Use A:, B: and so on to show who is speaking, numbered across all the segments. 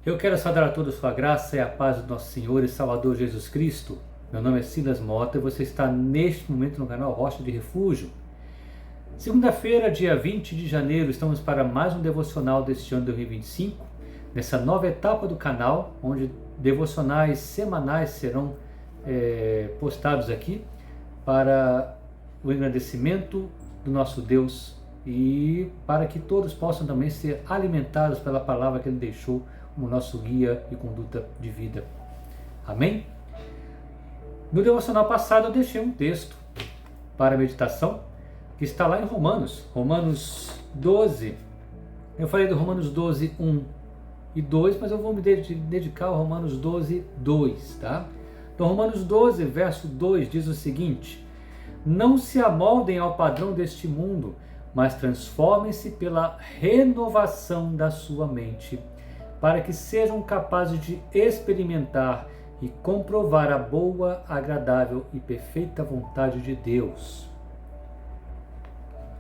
A: Eu quero saudar a todos sua graça e a paz do nosso Senhor e Salvador Jesus Cristo. Meu nome é Silas Mota e você está neste momento no canal Rocha de Refúgio. Segunda-feira, dia 20 de janeiro, estamos para mais um devocional deste ano de 2025, nessa nova etapa do canal, onde devocionais semanais serão postados aqui para o engrandecimento do nosso Deus e para que todos possam também ser alimentados pela palavra que Ele deixou como nosso guia e conduta de vida. Amém? No devocional passado eu deixei um texto para meditação que está lá em Romanos 12. Eu falei do Romanos 12, 1 e 2, mas eu vou me dedicar ao Romanos 12, 2, tá? Então Romanos 12, verso 2 diz o seguinte: não se amoldem ao padrão deste mundo, mas transformem-se pela renovação da sua mente, para que sejam capazes de experimentar e comprovar a boa, agradável e perfeita vontade de Deus.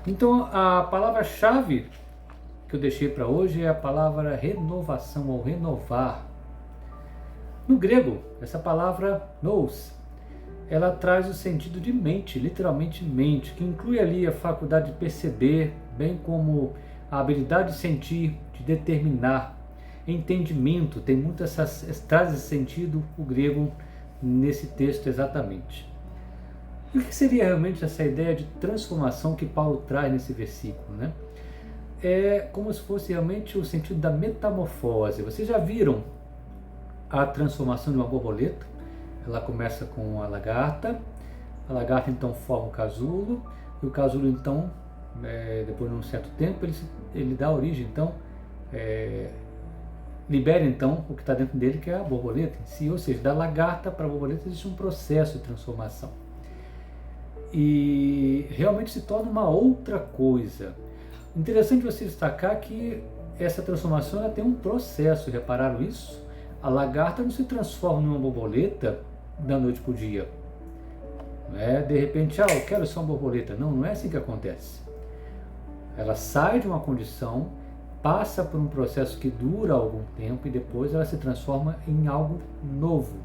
A: Então, a palavra-chave que eu deixei para hoje é a palavra renovação, ou renovar. No grego, essa palavra nous, ela traz o sentido de mente, literalmente mente, que inclui ali a faculdade de perceber, bem como a habilidade de sentir, de determinar, entendimento. Tem muitas traz esse sentido o grego nesse texto exatamente. E o que seria realmente essa ideia de transformação que Paulo traz nesse versículo, né? É como se fosse realmente o sentido da metamorfose. Vocês já viram a transformação de uma borboleta? Ela começa com a lagarta então forma o casulo, e o casulo então, depois de um certo tempo, ele dá origem então, libera então o que está dentro dele, que é a borboleta em si, ou seja, da lagarta para a borboleta existe um processo de transformação. E realmente se torna uma outra coisa. Interessante você destacar que essa transformação ela tem um processo, repararam isso? A lagarta não se transforma numa borboleta da noite para o dia. Não é de repente, eu quero só uma borboleta. Não, não é assim que acontece. Ela sai de uma condição, passa por um processo que dura algum tempo e depois ela se transforma em algo novo.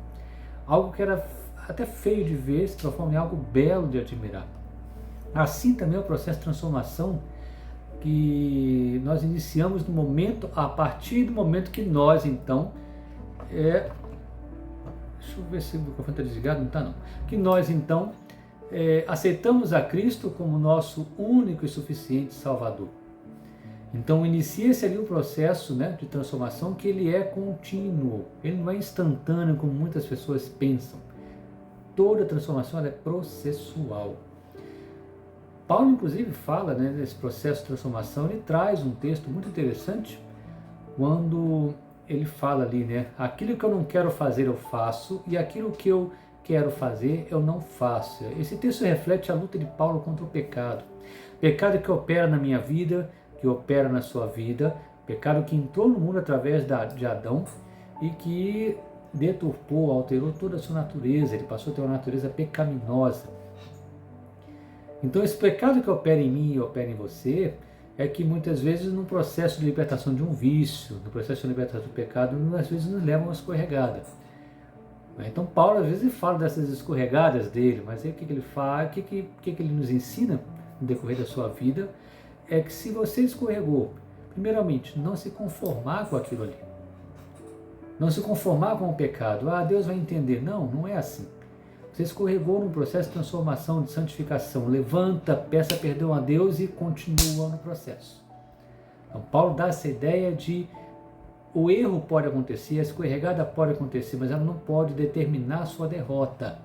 A: Algo que era até feio de ver, se transforma em algo belo de admirar. Assim também é o processo de transformação que nós iniciamos no momento, a partir do momento que nós então, deixa eu ver se o microfone está desligado, não está não, que nós então aceitamos a Cristo como nosso único e suficiente Salvador. Então inicia-se ali o processo, né, de transformação, que ele é contínuo, ele não é instantâneo como muitas pessoas pensam. Toda transformação ela é processual. Paulo inclusive fala, né, nesse processo de transformação, ele traz um texto muito interessante quando ele fala ali, né, aquilo que eu não quero fazer eu faço e aquilo que eu quero fazer eu não faço. Esse texto reflete a luta de Paulo contra o pecado. Pecado que opera na minha vida, que opera na sua vida, pecado que entrou no mundo através de Adão e que deturpou, alterou toda a sua natureza, ele passou a ter uma natureza pecaminosa. Então esse pecado que opera em mim e opera em você é que muitas vezes no processo de libertação de um vício, no processo de libertação do pecado, às vezes nos leva a uma escorregada. Então Paulo às vezes fala dessas escorregadas dele, mas aí o que ele faz, o que ele nos ensina no decorrer da sua vida é que se você escorregou, primeiramente não se conformar com aquilo ali. Não se conformar com o pecado. Deus vai entender. Não, não é assim. Você escorregou num processo de transformação, de santificação. Levanta, peça perdão a Deus e continua no processo. Então Paulo dá essa ideia de o erro pode acontecer, a escorregada pode acontecer, mas ela não pode determinar a sua derrota.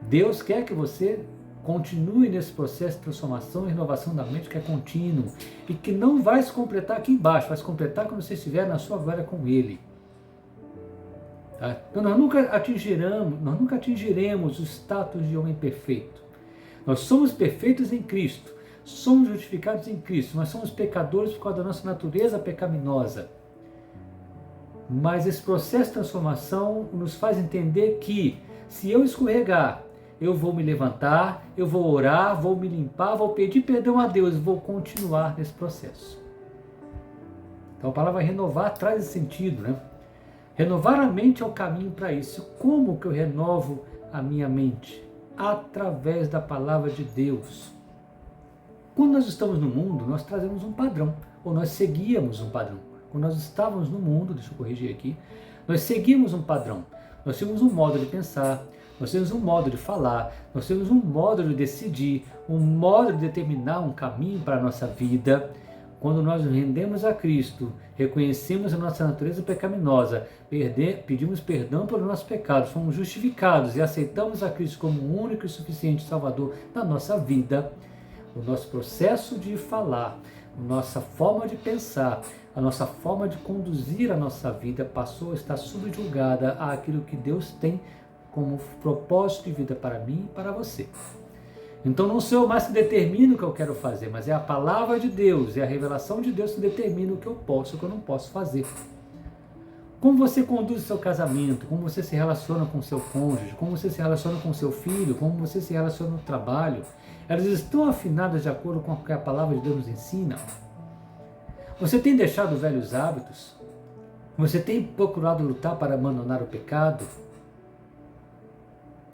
A: Deus quer que você continue nesse processo de transformação e renovação da mente que é contínuo e que não vai se completar aqui embaixo, vai se completar quando você estiver na sua glória com Ele. Tá? Então nós nunca atingiremos o status de homem perfeito. Nós somos perfeitos em Cristo, somos justificados em Cristo, nós somos pecadores por causa da nossa natureza pecaminosa. Mas esse processo de transformação nos faz entender que se eu escorregar, eu vou me levantar, eu vou orar, vou me limpar, vou pedir perdão a Deus, vou continuar nesse processo. Então a palavra renovar traz esse sentido, né? Renovar a mente é o caminho para isso. Como que eu renovo a minha mente? Através da palavra de Deus. Quando nós estamos no mundo, nós trazemos um padrão, ou nós seguíamos um padrão. Quando nós estávamos no mundo, deixa eu corrigir aqui, nós seguimos um padrão. Nós tínhamos um modo de pensar, nós temos um modo de falar, nós temos um modo de decidir, um modo de determinar um caminho para a nossa vida. Quando nós nos rendemos a Cristo, reconhecemos a nossa natureza pecaminosa, pedimos perdão pelos nossos pecados, fomos justificados e aceitamos a Cristo como o único e suficiente Salvador da nossa vida, o nosso processo de falar, a nossa forma de pensar, a nossa forma de conduzir a nossa vida passou a estar subjugada àquilo que Deus tem como propósito de vida para mim e para você. Então não sou eu mais que determino o que eu quero fazer, mas é a palavra de Deus, é a revelação de Deus que determina o que eu posso e o que eu não posso fazer. Como você conduz o seu casamento, como você se relaciona com o seu cônjuge, como você se relaciona com o seu filho, como você se relaciona no trabalho, elas estão afinadas de acordo com o que a palavra de Deus nos ensina? Você tem deixado velhos hábitos? Você tem procurado lutar para abandonar o pecado?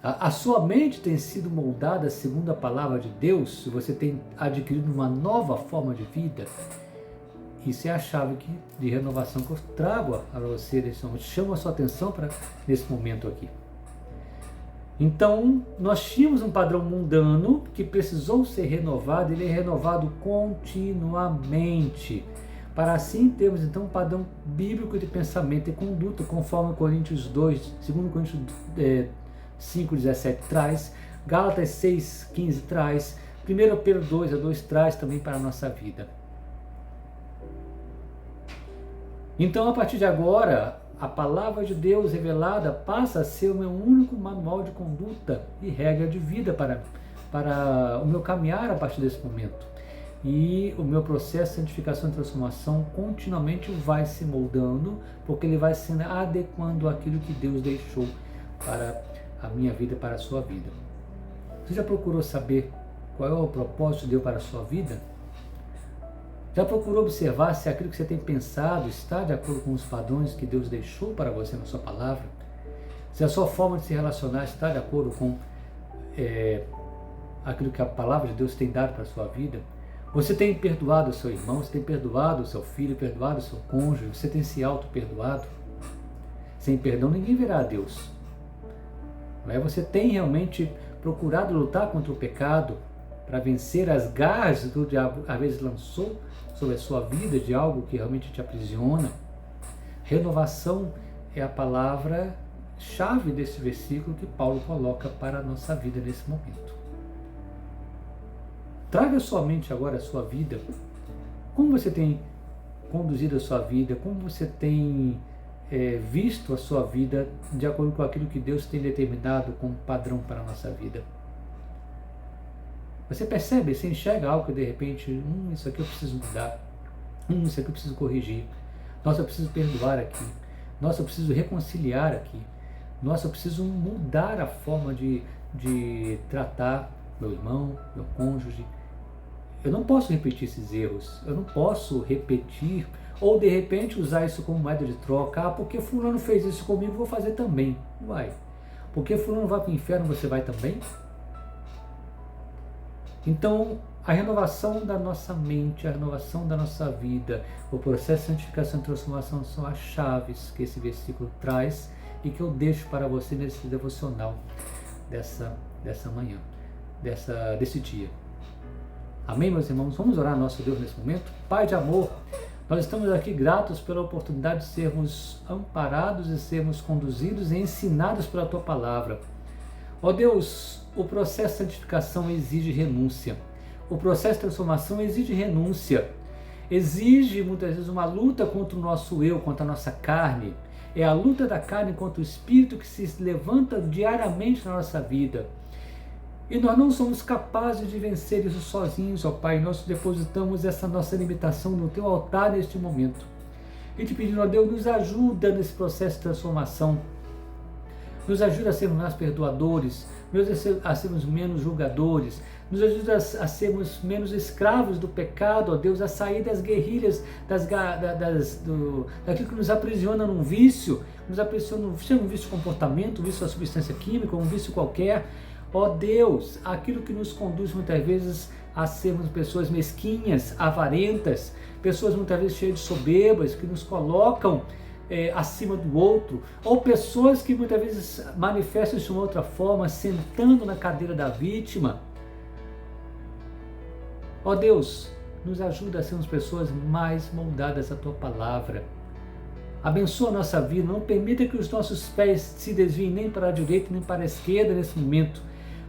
A: A sua mente tem sido moldada segundo a palavra de Deus? Você tem adquirido uma nova forma de vida? Isso é a chave de renovação que eu trago a você nesse momento. Chamo a sua atenção para nesse momento aqui. Então, nós tínhamos um padrão mundano que precisou ser renovado. Ele é renovado continuamente. Para assim termos então um padrão bíblico de pensamento e conduta, conforme Coríntios 2, 2 Coríntios 5,17 traz, Gálatas 6,15 traz, 1 Pedro 2,2 traz também para a nossa vida. Então, a partir de agora, a palavra de Deus revelada passa a ser o meu único manual de conduta e regra de vida para o meu caminhar a partir desse momento. E o meu processo de santificação e transformação continuamente vai se moldando, porque ele vai se adequando àquilo que Deus deixou para a minha vida, para a sua vida. Você já procurou saber qual é o propósito de Deus para a sua vida? Já procurou observar se aquilo que você tem pensado está de acordo com os padrões que Deus deixou para você na sua palavra? Se a sua forma de se relacionar está de acordo com aquilo que a palavra de Deus tem dado para a sua vida? Você tem perdoado o seu irmão, você tem perdoado o seu filho, perdoado o seu cônjuge, você tem se auto-perdoado? Sem perdão ninguém verá a Deus. Você tem realmente procurado lutar contra o pecado para vencer as garras que o diabo às vezes lançou sobre a sua vida, de algo que realmente te aprisiona? Renovação é a palavra-chave desse versículo que Paulo coloca para a nossa vida nesse momento. Traga sua mente agora a sua vida. Como você tem conduzido a sua vida? Como você tem visto a sua vida de acordo com aquilo que Deus tem determinado como padrão para a nossa vida? Você percebe, você enxerga algo que de repente, isso aqui eu preciso mudar, isso aqui eu preciso corrigir, nossa, eu preciso perdoar aqui, nossa, eu preciso reconciliar aqui, nossa, eu preciso mudar a forma de tratar meu irmão, meu cônjuge. Eu não posso repetir esses erros, eu não posso repetir ou de repente usar isso como moeda de troca. Porque fulano fez isso comigo, vou fazer também. Vai. Porque fulano vai para o inferno, você vai também? Então, a renovação da nossa mente, a renovação da nossa vida, o processo de santificação e transformação são as chaves que esse versículo traz e que eu deixo para você nesse devocional dessa manhã, desse dia. Amém, meus irmãos? Vamos orar ao nosso Deus nesse momento? Pai de amor, nós estamos aqui gratos pela oportunidade de sermos amparados e sermos conduzidos e ensinados pela Tua Palavra. Ó Deus, o processo de santificação exige renúncia. O processo de transformação exige renúncia. Exige muitas vezes uma luta contra o nosso eu, contra a nossa carne. É a luta da carne contra o espírito que se levanta diariamente na nossa vida. E nós não somos capazes de vencer isso sozinhos, ó Pai. Nós depositamos essa nossa limitação no Teu altar neste momento. E te pedindo, ó Deus, nos ajuda nesse processo de transformação. Nos ajuda a sermos mais perdoadores, a sermos menos julgadores, Nos ajuda a sermos menos escravos do pecado, ó Deus, a sair das guerrilhas, daquilo que nos aprisiona num vício, nos aprisiona um vício de comportamento, um vício da substância química, um vício qualquer. Ó Deus, aquilo que nos conduz muitas vezes a sermos pessoas mesquinhas, avarentas, pessoas muitas vezes cheias de soberbas, que nos colocam acima do outro, ou pessoas que muitas vezes manifestam isso de uma outra forma, sentando na cadeira da vítima. Ó Deus, nos ajuda a sermos pessoas mais moldadas à Tua Palavra. Abençoa a nossa vida, não permita que os nossos pés se desviem nem para a direita nem para a esquerda nesse momento,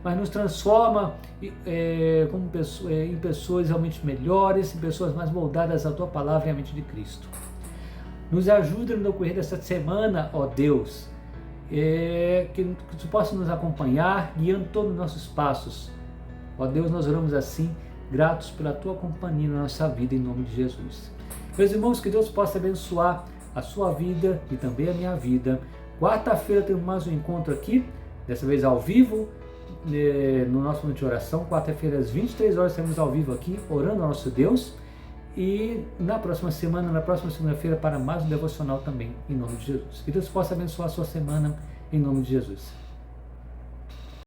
A: mas nos transforma em pessoas realmente melhores, em pessoas mais moldadas à Tua Palavra e à mente de Cristo. Nos ajuda no decorrer desta semana, ó Deus, que Tu possa nos acompanhar, guiando todos os nossos passos. Ó Deus, nós oramos assim, gratos pela Tua companhia na nossa vida, em nome de Jesus. Meus irmãos, que Deus possa abençoar a sua vida e também a minha vida. Quarta-feira temos mais um encontro aqui, dessa vez ao vivo, no nosso momento de oração. Quarta-feira às 23 horas estaremos ao vivo aqui, orando ao nosso Deus. E na próxima segunda-feira, para mais um devocional também, em nome de Jesus. Que Deus possa abençoar a sua semana, em nome de Jesus.